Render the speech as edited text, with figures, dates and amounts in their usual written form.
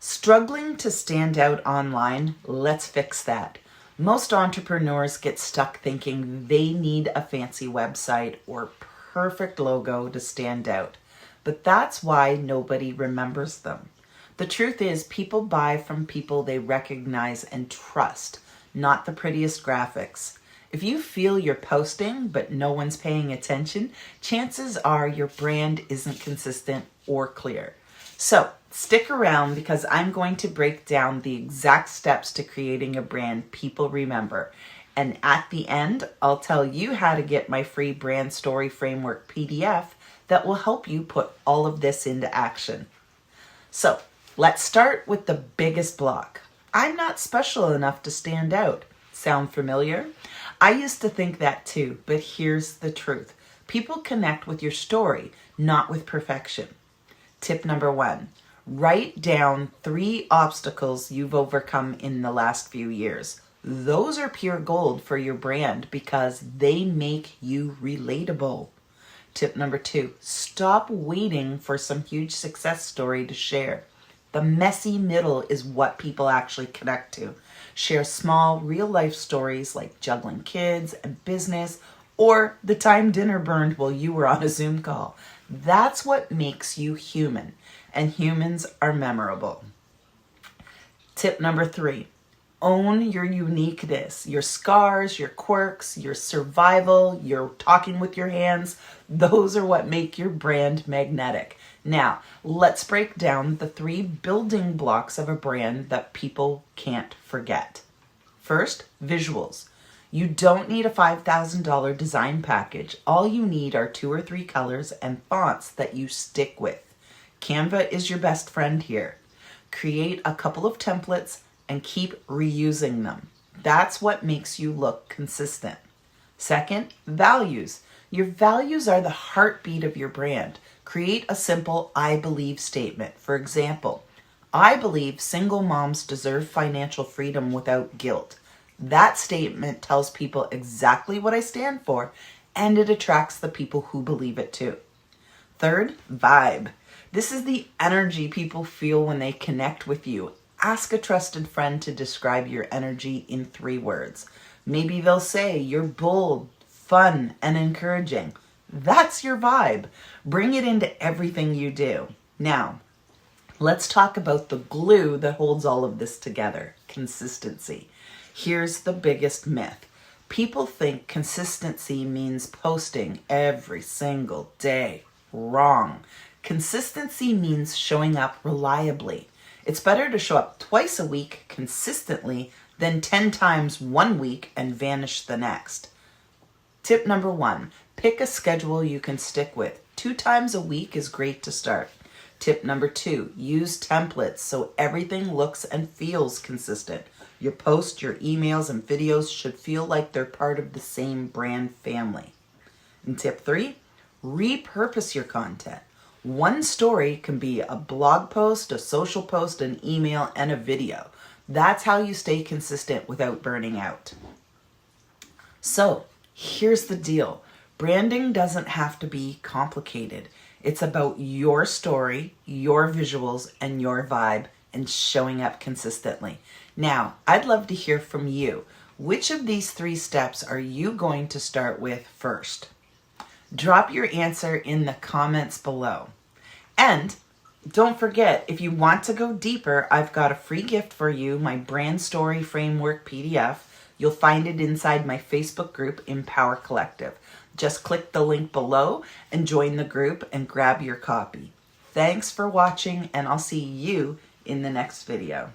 Struggling to stand out online? Let's fix that. Most entrepreneurs get stuck thinking they need a fancy website or perfect logo to stand out. But that's why nobody remembers them. The truth is, people buy from people they recognize and trust, not the prettiest graphics. If you feel you're posting but no one's paying attention, chances are your brand isn't consistent or clear. So stick around because I'm going to break down the exact steps to creating a brand people remember. And at the end, I'll tell you how to get my free brand story framework PDF that will help you put all of this into action. So let's start with the biggest block. I'm not special enough to stand out. Sound familiar? I used to think that too, but here's the truth. People connect with your story, not with perfection. Tip number 1, write down 3 obstacles you've overcome in the last few years. Those are pure gold for your brand because they make you relatable. Tip number 2, stop waiting for some huge success story to share. The messy middle is what people actually connect to. Share small, real-life stories like juggling kids and business or the time dinner burned while you were on a Zoom call. That's what makes you human, and humans are memorable. Tip number 3, own your uniqueness, your scars, your quirks, your survival, your talking with your hands. Those are what make your brand magnetic. Now, let's break down the 3 building blocks of a brand that people can't forget. First, visuals. You don't need a $5,000 design package. All you need are 2 or 3 colors and fonts that you stick with. Canva is your best friend here. Create a couple of templates and keep reusing them. That's what makes you look consistent. Second, values. Your values are the heartbeat of your brand. Create a simple I believe statement. For example, I believe single moms deserve financial freedom without guilt. That statement tells people exactly what I stand for, and it attracts the people who believe it too. Third, vibe. This is the energy people feel when they connect with you. Ask a trusted friend to describe your energy in 3 words. Maybe they'll say you're bold, fun, and encouraging. That's your vibe. Bring it into everything you do. Now, let's talk about the glue that holds all of this together, consistency. Here's the biggest myth. People think consistency means posting every single day. Wrong. Consistency means showing up reliably. It's better to show up twice a week consistently than 10 times one week and vanish the next. Tip number 1, pick a schedule you can stick with. 2 times a week is great to start. Tip number 2, use templates so everything looks and feels consistent. Your posts, your emails, and videos should feel like they're part of the same brand family. And tip 3, repurpose your content. One story can be a blog post, a social post, an email, and a video. That's how you stay consistent without burning out. So, here's the deal. Branding doesn't have to be complicated. It's about your story, your visuals, and your vibe, and showing up consistently. Now, I'd love to hear from you. Which of these 3 steps are you going to start with first? Drop your answer in the comments below. And don't forget, if you want to go deeper, I've got a free gift for you, my brand story framework PDF. You'll find it inside my Facebook group, Empower Collective. Just click the link below and join the group and grab your copy. Thanks for watching, and I'll see you in the next video.